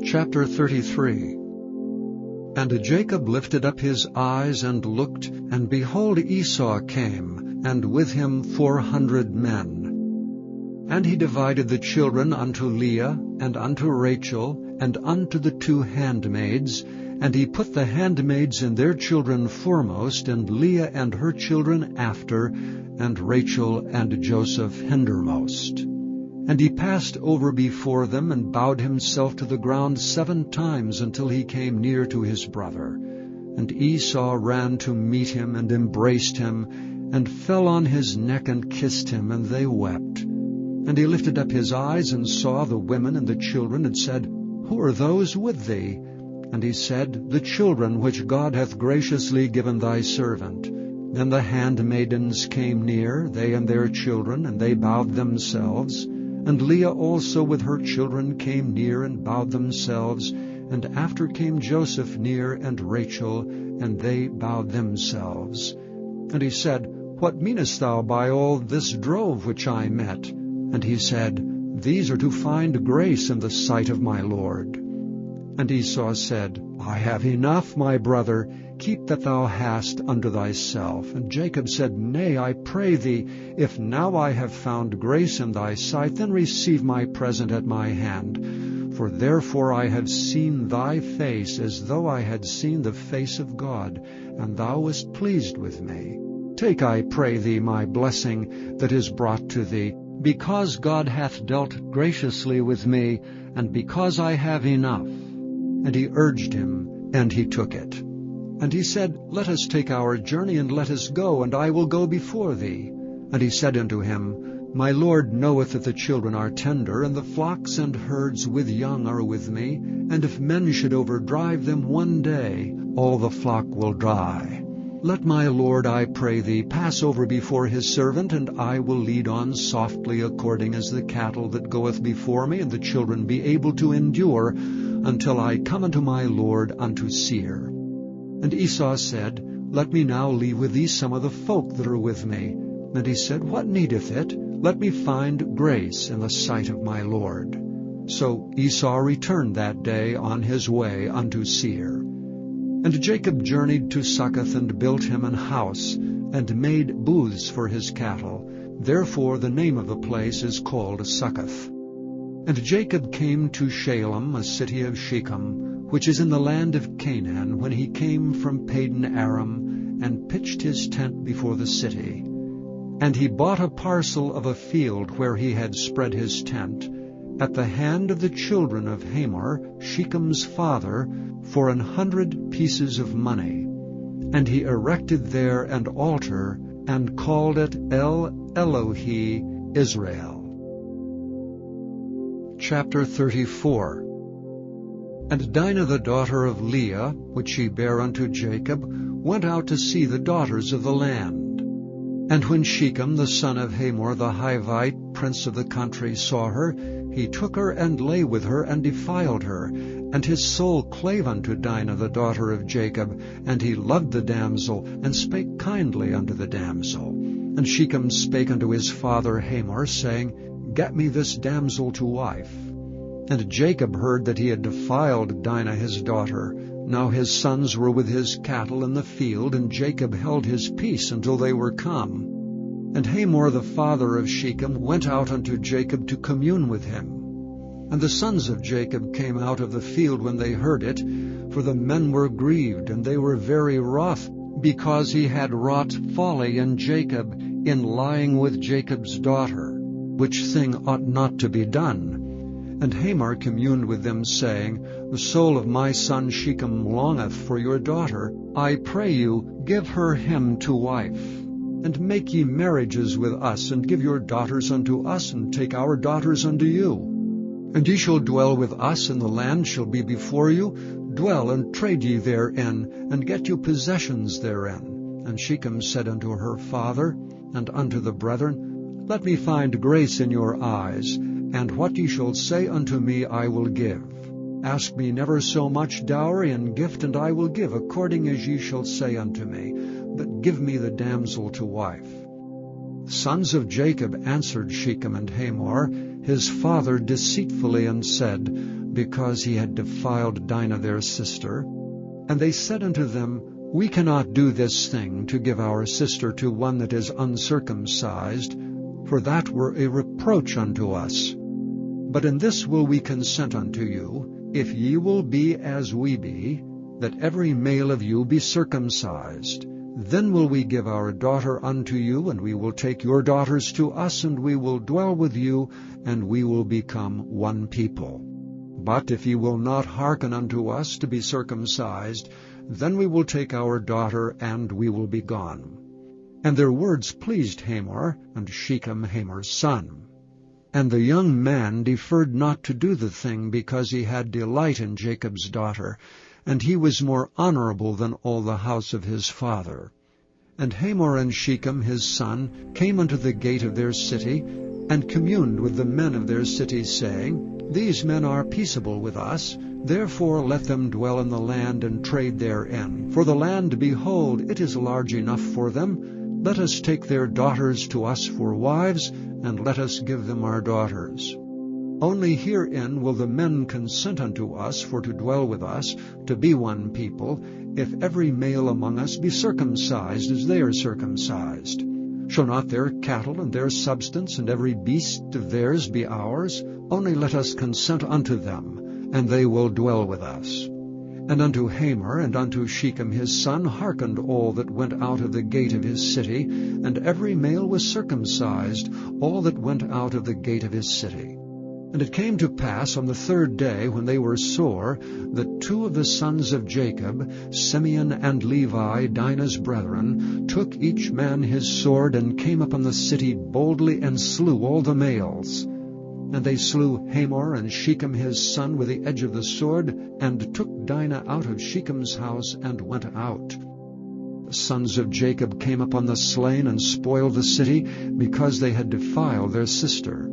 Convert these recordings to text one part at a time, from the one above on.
Chapter 33. And Jacob lifted up his eyes and looked, and behold, Esau came, and with him 400 men. And he divided the children unto Leah, and unto Rachel, and unto the 2 handmaids, and he put the handmaids and their children foremost, and Leah and her children after, and Rachel and Joseph hindermost. And he passed over before them, and bowed himself to the ground 7 times, until he came near to his brother. And Esau ran to meet him, and embraced him, and fell on his neck, and kissed him, and they wept. And he lifted up his eyes, and saw the women and the children, and said, Who are those with thee? And he said, The children which God hath graciously given thy servant. Then the handmaidens came near, they and their children, and they bowed themselves. And Leah also with her children came near, and bowed themselves. And after came Joseph near, and Rachel, and they bowed themselves. And he said, What meanest thou by all this drove which I met? And he said, These are to find grace in the sight of my Lord. And Esau said, I have enough, my brother. Keep that thou hast unto thyself. And Jacob said, Nay, I pray thee, if now I have found grace in thy sight, then receive my present at my hand. For therefore I have seen thy face, as though I had seen the face of God, and thou wast pleased with me. Take, I pray thee, my blessing that is brought to thee, because God hath dealt graciously with me, and because I have enough. And he urged him, and he took it. And he said, Let us take our journey, and let us go, and I will go before thee. And he said unto him, My Lord knoweth that the children are tender, and the flocks and herds with young are with me, and if men should overdrive them one day, all the flock will die. Let my Lord, I pray thee, pass over before his servant, and I will lead on softly according as the cattle that goeth before me, and the children be able to endure, until I come unto my Lord unto Seir. And Esau said, Let me now leave with thee some of the folk that are with me. And he said, What needeth it? Let me find grace in the sight of my Lord. So Esau returned that day on his way unto Seir. And Jacob journeyed to Succoth, and built him an house, and made booths for his cattle. Therefore the name of the place is called Succoth. And Jacob came to Shalem, a city of Shechem, which is in the land of Canaan, when he came from Padan Aram, and pitched his tent before the city. And he bought a parcel of a field where he had spread his tent, at the hand of the children of Hamor, Shechem's father, for 100 pieces of money. And he erected there an altar, and called it El Elohe Israel. Chapter 34. And Dinah the daughter of Leah, which she bare unto Jacob, went out to see the daughters of the land. And when Shechem the son of Hamor the Hivite, prince of the country, saw her, he took her and lay with her and defiled her. And his soul clave unto Dinah the daughter of Jacob, and he loved the damsel, and spake kindly unto the damsel. And Shechem spake unto his father Hamor, saying, Get me this damsel to wife. And Jacob heard that he had defiled Dinah his daughter. Now his sons were with his cattle in the field, and Jacob held his peace until they were come. And Hamor the father of Shechem went out unto Jacob to commune with him. And the sons of Jacob came out of the field when they heard it, for the men were grieved, and they were very wroth, because he had wrought folly in Jacob in lying with Jacob's daughter, which thing ought not to be done. And Hamor communed with them, saying, The soul of my son Shechem longeth for your daughter. I pray you, give her him to wife. And make ye marriages with us, and give your daughters unto us, and take our daughters unto you. And ye shall dwell with us, and the land shall be before you. Dwell and trade ye therein, and get you possessions therein. And Shechem said unto her father, and unto the brethren, Let me find grace in your eyes, and what ye shall say unto me I will give. Ask me never so much dowry and gift, and I will give according as ye shall say unto me. But give me the damsel to wife. The sons of Jacob answered Shechem and Hamor, his father, deceitfully, and said, because he had defiled Dinah their sister. And they said unto them, We cannot do this thing, to give our sister to one that is uncircumcised, for that were a reproach unto us. But in this will we consent unto you, if ye will be as we be, that every male of you be circumcised. Then will we give our daughter unto you, and we will take your daughters to us, and we will dwell with you, and we will become one people. But if ye will not hearken unto us to be circumcised, then we will take our daughter, and we will be gone. And their words pleased Hamor, and Shechem Hamor's son. And the young man deferred not to do the thing, because he had delight in Jacob's daughter, and he was more honorable than all the house of his father. And Hamor and Shechem his son came unto the gate of their city, and communed with the men of their city, saying, These men are peaceable with us, therefore let them dwell in the land and trade therein. For the land, behold, it is large enough for them. Let us take their daughters to us for wives, and let us give them our daughters. Only herein will the men consent unto us for to dwell with us, to be one people, if every male among us be circumcised as they are circumcised. Shall not their cattle and their substance and every beast of theirs be ours? Only let us consent unto them, and they will dwell with us. And unto Hamor and unto Shechem his son hearkened all that went out of the gate of his city, and every male was circumcised, all that went out of the gate of his city. And it came to pass on the third day, when they were sore, that two of the sons of Jacob, Simeon and Levi, Dinah's brethren, took each man his sword, and came upon the city boldly, and slew all the males. And they slew Hamor and Shechem his son with the edge of the sword, and took Dinah out of Shechem's house, and went out. The sons of Jacob came upon the slain, and spoiled the city, because they had defiled their sister.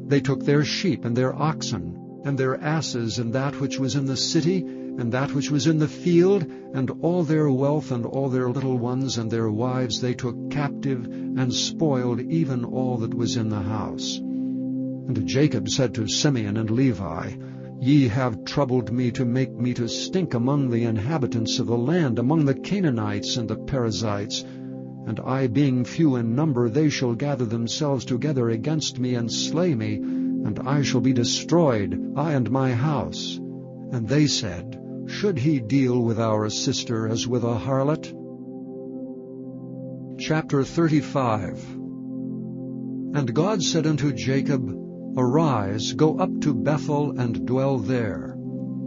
They took their sheep and their oxen, and their asses, and that which was in the city, and that which was in the field, and all their wealth, and all their little ones, and their wives they took captive, and spoiled even all that was in the house. And Jacob said to Simeon and Levi, Ye have troubled me to make me to stink among the inhabitants of the land, among the Canaanites and the Perizzites. And I, being few in number, they shall gather themselves together against me, and slay me, and I shall be destroyed, I and my house. And they said, Should he deal with our sister as with a harlot? Chapter 35. And God said unto Jacob, Arise, go up to Bethel, and dwell there,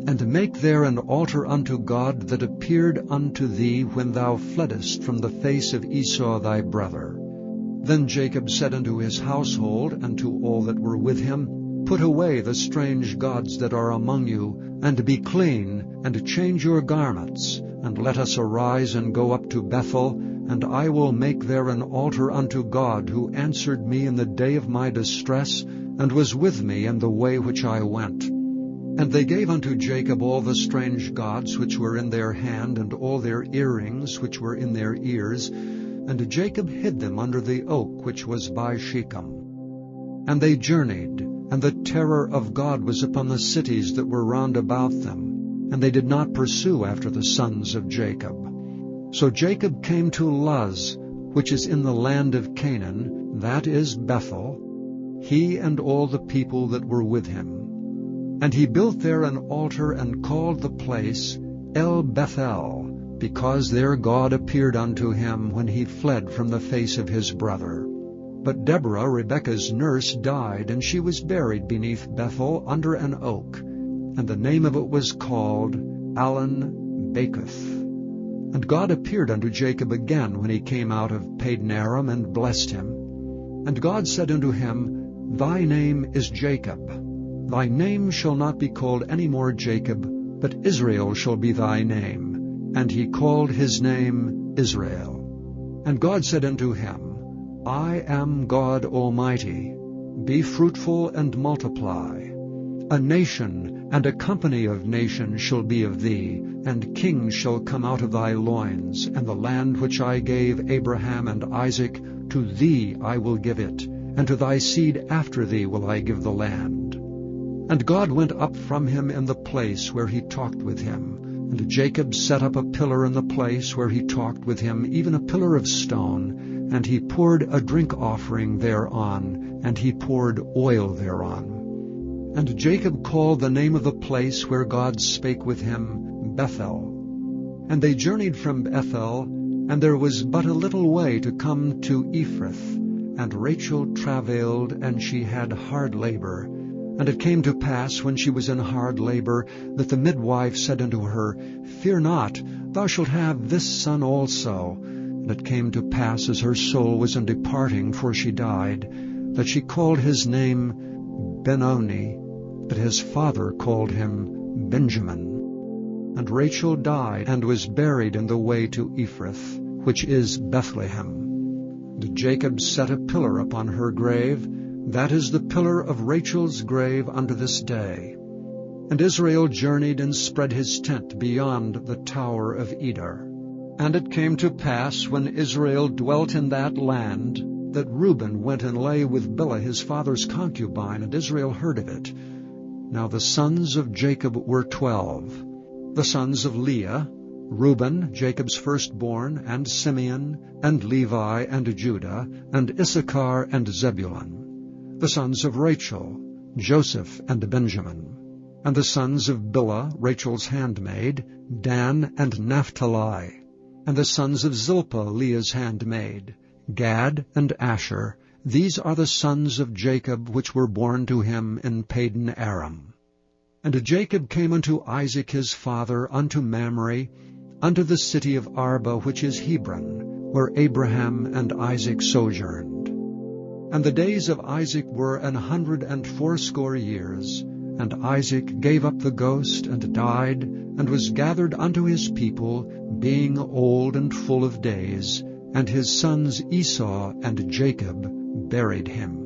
and make there an altar unto God that appeared unto thee when thou fleddest from the face of Esau thy brother. Then Jacob said unto his household, and to all that were with him, Put away the strange gods that are among you, and be clean, and change your garments, and let us arise and go up to Bethel, and I will make there an altar unto God, who answered me in the day of my distress, and was with me in the way which I went. And they gave unto Jacob all the strange gods which were in their hand, and all their earrings which were in their ears, and Jacob hid them under the oak which was by Shechem. And they journeyed, and the terror of God was upon the cities that were round about them, and they did not pursue after the sons of Jacob. So Jacob came to Luz, which is in the land of Canaan, that is Bethel, he and all the people that were with him. And he built there an altar, and called the place El Bethel, because there God appeared unto him when he fled from the face of his brother. But Deborah, Rebekah's nurse, died, and she was buried beneath Bethel under an oak, and the name of it was called Allon Bacuth. And God appeared unto Jacob again when he came out of Padanaram, and blessed him. And God said unto him, Thy name is Jacob. Thy name shall not be called any more Jacob, but Israel shall be thy name. And he called his name Israel. And God said unto him, I am God Almighty. Be fruitful and multiply. A nation and a company of nations shall be of thee, and kings shall come out of thy loins, and the land which I gave Abraham and Isaac, to thee I will give it, and to thy seed after thee will I give the land. And God went up from him in the place where he talked with him. And Jacob set up a pillar in the place where he talked with him, even a pillar of stone. And he poured a drink offering thereon, and he poured oil thereon. And Jacob called the name of the place where God spake with him Bethel. And they journeyed from Bethel, and there was but a little way to come to Ephrath. And Rachel travailed, and she had hard labor. And it came to pass, when she was in hard labor, that the midwife said unto her, Fear not, thou shalt have this son also. And it came to pass, as her soul was in departing, for she died, that she called his name Benoni, but his father called him Benjamin. And Rachel died, and was buried in the way to Ephrath, which is Bethlehem. And Jacob set a pillar upon her grave. That is the pillar of Rachel's grave unto this day. And Israel journeyed and spread his tent beyond the tower of Eder. And it came to pass, when Israel dwelt in that land, that Reuben went and lay with Bilhah his father's concubine, and Israel heard of it. Now the sons of Jacob were 12. The sons of Leah, Reuben, Jacob's firstborn, and Simeon, and Levi, and Judah, and Issachar, and Zebulun. The sons of Rachel, Joseph, and Benjamin. And the sons of Bilhah, Rachel's handmaid, Dan, and Naphtali. And the sons of Zilpah, Leah's handmaid, Gad, and Asher. These are the sons of Jacob, which were born to him in Padan Aram. And Jacob came unto Isaac his father, unto Mamre, unto the city of Arba, which is Hebron, where Abraham and Isaac sojourned. And the days of Isaac were 180 years. And Isaac gave up the ghost, and died, and was gathered unto his people, being old and full of days. And his sons Esau and Jacob buried him.